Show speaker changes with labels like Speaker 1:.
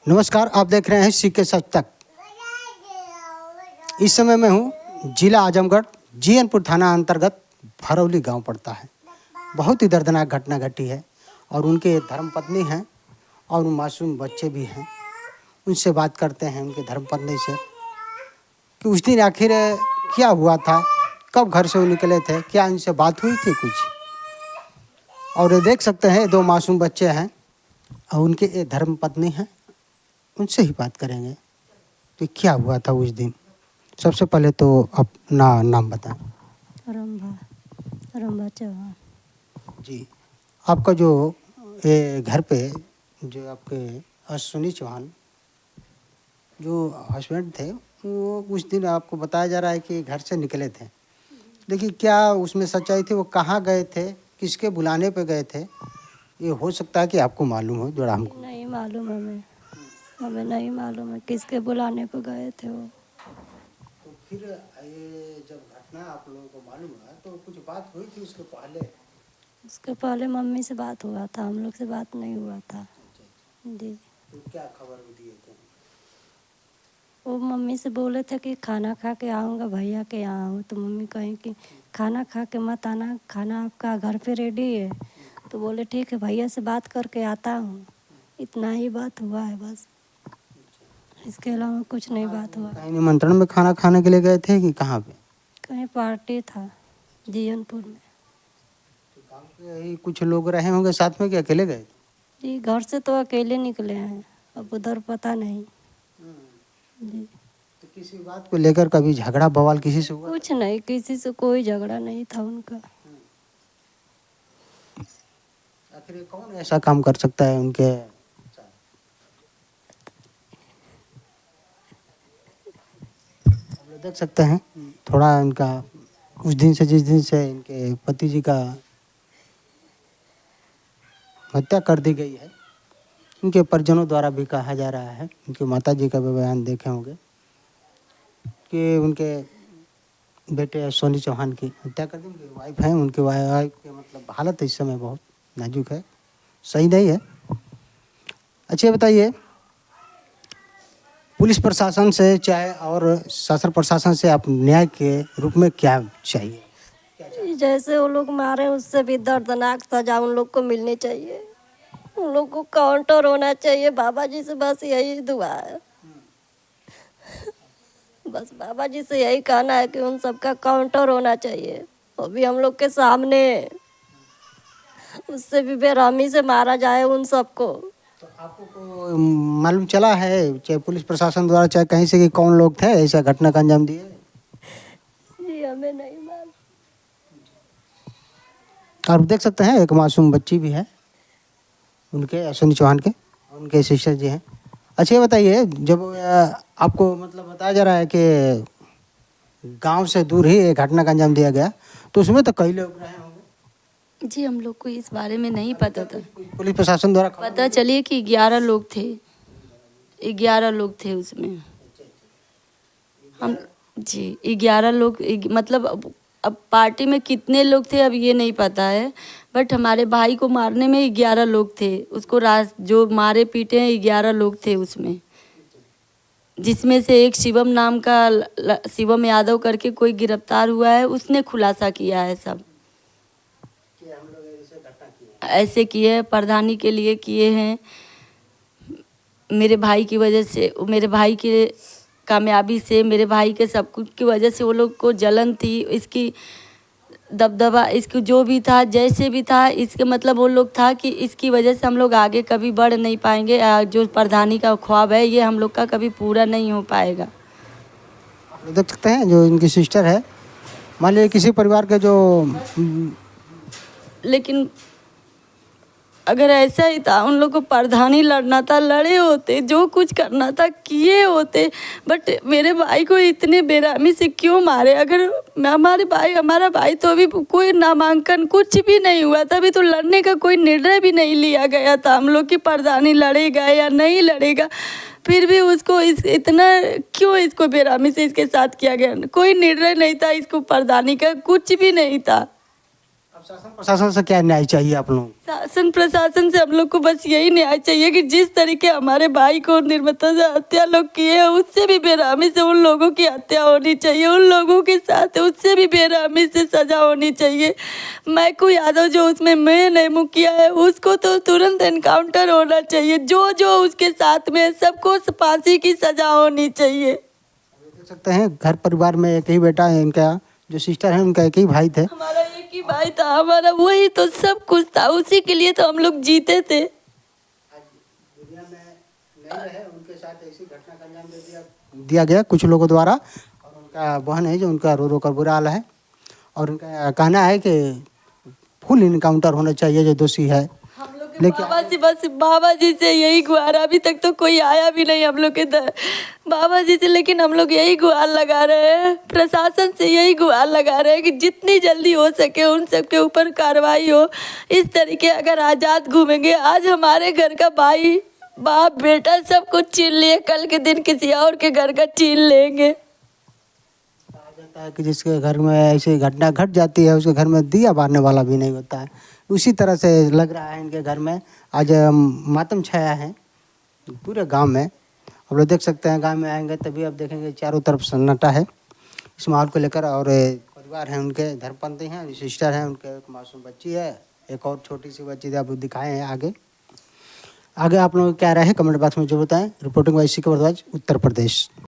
Speaker 1: नमस्कार, आप देख रहे हैं सीके सच तक। इस समय मैं हूँ जिला आजमगढ़, जीएनपुर थाना अंतर्गत भरौली गांव पड़ता है। बहुत ही दर्दनाक घटना घटी है और उनके धर्मपत्नी हैं और मासूम बच्चे भी हैं। उनसे बात करते हैं, उनके धर्मपत्नी से, कि उस दिन आखिर क्या हुआ था, कब घर से वो निकले थे, क्या इनसे बात हुई थी कुछ। और ये देख सकते हैं 2 मासूम बच्चे हैं और उनके ये धर्मपत्नी हैं। उनसे ही बात करेंगे कि क्या हुआ था उस दिन। सबसे पहले तो अपना नाम बताएं।
Speaker 2: रंभा चौहान।
Speaker 1: जी, आपका जो ये घर पे जो आपके अश्विनी चौहान जो हस्बैंड थे, वो उस दिन आपको बताया जा रहा है कि घर से निकले थे। देखिए, क्या उसमें सच्चाई थी? वो कहाँ गए थे, किसके बुलाने पे गए थे? ये हो सकता है कि आपको मालूम हो, जरा हमको।
Speaker 2: नहीं मालूम हमें नहीं मालूम है किसके बुलाने पर गए थे वो।
Speaker 1: तो फिर ये जब घटना आप लोगों को मालूम है तो कुछ बात हुई थी उसके पहले?
Speaker 2: उसके पहले मम्मी से बात हुआ था, हम लोग से बात नहीं हुआ था जी।
Speaker 1: तो क्या खबर दिए थे?
Speaker 2: वो मम्मी से बोले थे कि खाना खा के आऊँगा भैया के यहाँ हूँ, तो मम्मी कहीं कि खाना खा के मत आना, खाना आपका घर पे रेडी है। तो बोले ठीक है, भैया से बात करके आता हूँ। इतना ही बात हुआ है बस, इसके अलावा कुछ नहीं बात हुआ।
Speaker 1: कहीं निमंत्रण में खाना खाने के लिए गए थे कि कहाँ पे?
Speaker 2: कहीं पार्टी था जीएनपुर में।
Speaker 1: तो गाँव के ही कुछ लोग रहे होंगे साथ में कि अकेले गए?
Speaker 2: जी, घर से तो अकेले निकले हैं, अब उधर पता नहीं जी।
Speaker 1: तो किसी बात को लेकर कभी झगड़ा बवाल किसी से हुआ?
Speaker 2: कुछ नहीं, किसी से कोई झगड़ा नहीं था उनका।
Speaker 1: आखिर कौन ऐसा काम कर सकता है उनके साथ? आप लोग देख सकते हैं थोड़ा इनका उस दिन से, जिस दिन से इनके पति जी का हत्या कर दी गई है, इनके परिजनों द्वारा भी कहा जा रहा है, उनकी माता जी का भी बयान देखे होंगे कि उनके बेटे सोनी चौहान की हत्या कर दी। उनकी वाइफ है, उनकी वाइफ की मतलब हालत इस समय बहुत नाजुक है, सही नहीं है। अच्छा, बताइए, पुलिस प्रशासन से चाहे और शासन प्रशासन से आप न्याय के रूप में क्या चाहिए?
Speaker 2: जैसे वो लोग मारे उससे भी दर्दनाक सजा उन लोग को मिलनी चाहिए। उन लोग को काउंटर होना चाहिए। बाबा जी से बस यही दुआ है, बस बाबा जी से यही कहना है कि उन सबका काउंटर होना चाहिए। वो भी हम लोग के सामने, उससे भी बेरहमी से मारा जाए उन सबको।
Speaker 1: तो आपको को मालूम चला है, चाहे पुलिस प्रशासन द्वारा चाहे कहीं से, कि कौन लोग थे ऐसा घटना का अंजाम दिए?
Speaker 2: जी हमें नहीं मालूम।
Speaker 1: आप देख सकते हैं एक मासूम बच्ची भी है उनके, अश्विनी चौहान के, उनके सिस्टर जी हैं। अच्छा, ये बताइए, जब आपको मतलब बताया जा रहा है कि गांव से दूर ही एक घटना का अंजाम दिया गया, तो उसमें तो कई लोग रहे होंगे।
Speaker 3: जी हम लोग को इस बारे में नहीं पता था।
Speaker 1: पुलिस प्रशासन द्वारा
Speaker 3: पता चलिए कि 11 लोग थे, 11 लोग थे उसमें। हम जी 11 लोग, मतलब अब पार्टी में कितने लोग थे अब ये नहीं पता है, बट हमारे भाई को मारने में 11 लोग थे। उसको जो मारे पीटे हैं 11 लोग थे उसमें, जिसमें से एक शिवम नाम का शिवम यादव करके कोई गिरफ्तार हुआ है, उसने खुलासा किया है सब। ऐसे किए प्रधानी के लिए किए हैं, मेरे भाई की वजह से, मेरे भाई के कामयाबी से, मेरे भाई के सब कुछ की वजह से वो लोग को जलन थी, इसकी दबदबा, इसको जो भी था जैसे भी था, इसके मतलब वो लोग था कि इसकी वजह से हम लोग आगे कभी बढ़ नहीं पाएंगे। जो प्रधानी का ख्वाब है ये हम लोग का कभी पूरा नहीं हो पाएगा।
Speaker 1: देख सकते हैं जो इनकी सिस्टर है, मान लीजिए किसी परिवार के जो
Speaker 3: लेकिन अगर ऐसा ही था, उन लोग को प्रधानी लड़ना था, लड़े होते, जो कुछ करना था किए होते, बट मेरे भाई को इतने बेरहमी से क्यों मारे? अगर हमारा भाई तो अभी कोई नामांकन कुछ भी नहीं हुआ था, अभी तो लड़ने का कोई निर्णय भी नहीं लिया गया था हम लोग की प्रधानी लड़ेगा या नहीं लड़ेगा, फिर भी उसको इतना क्यों इसको बेरहमी से इसके साथ किया गया? कोई निर्णय नहीं था इसको प्रधानी का, कुछ भी नहीं था।
Speaker 1: आप शासन प्रशासन से क्या न्याय चाहिए आप लोगों को?
Speaker 3: शासन प्रशासन से हम लोग को बस यही न्याय चाहिए कि जिस तरीके हमारे भाई को निर्मता से हत्या लोग किए हैं, उससे भी बेरहमी से उन लोगों की हत्या होनी चाहिए। उन लोगों के साथ उससे भी बेरहमी से सजा होनी चाहिए। मैकू यादव जो उसमें मेन है, मुखिया है, उसको तो तुरंत एनकाउंटर होना चाहिए। जो जो उसके साथ में है, सबको फांसी की सजा होनी चाहिए।
Speaker 1: देख सकते हैं घर परिवार में एक ही बेटा है, इनका जो सिस्टर है उनका एक ही भाई थे।
Speaker 3: हमारा एक ही भाई था, हमारा वही तो सब कुछ था, उसी के लिए तो हम लोग जीते थे।
Speaker 1: दुनिया में नहीं रहे, उनके साथ ऐसी घटना का अंजाम दिया गया कुछ लोगों द्वारा। और उनका बहन है जो उनका रो रो कर बुरा हाल है, और उनका कहना है कि फुल इनकाउंटर होना चाहिए जो दोषी है।
Speaker 3: हम लोग के बाबा जी, बस बाबा जी से यही गुहार, अभी तक तो कोई आया भी नहीं हम लोग के बाबा जी से, लेकिन हम लोग यही गुहार लगा रहे हैं, प्रशासन से यही गुहार लगा रहे हैं कि जितनी जल्दी हो सके उन सब के ऊपर कार्रवाई हो। इस तरीके अगर आज़ाद घूमेंगे, आज हमारे घर का भाई बाप बेटा सब कुछ छीन लिए, कल के दिन किसी और के घर का छीन लेंगे।
Speaker 1: कहा जाता है कि जिसके घर में ऐसी घटना घट जाती है उसके घर में दिया बारने वाला भी नहीं होता है। उसी तरह से लग रहा है इनके घर में आज मातम छाया है पूरे गांव में। आप लोग देख सकते हैं, गांव में आएंगे तभी आप देखेंगे चारों तरफ सन्नाटा है इस माहौल को लेकर। और परिवार है उनके, धर्मपत्नी हैं, सिस्टर हैं, उनके एक मासूम बच्ची है, एक और छोटी सी बच्ची आप दिखाए हैं आगे आप लोग क्या रहे कमेंट बॉक्स में जो बताएं। रिपोर्टिंग बाय सी के भारद्वाज, उत्तर प्रदेश।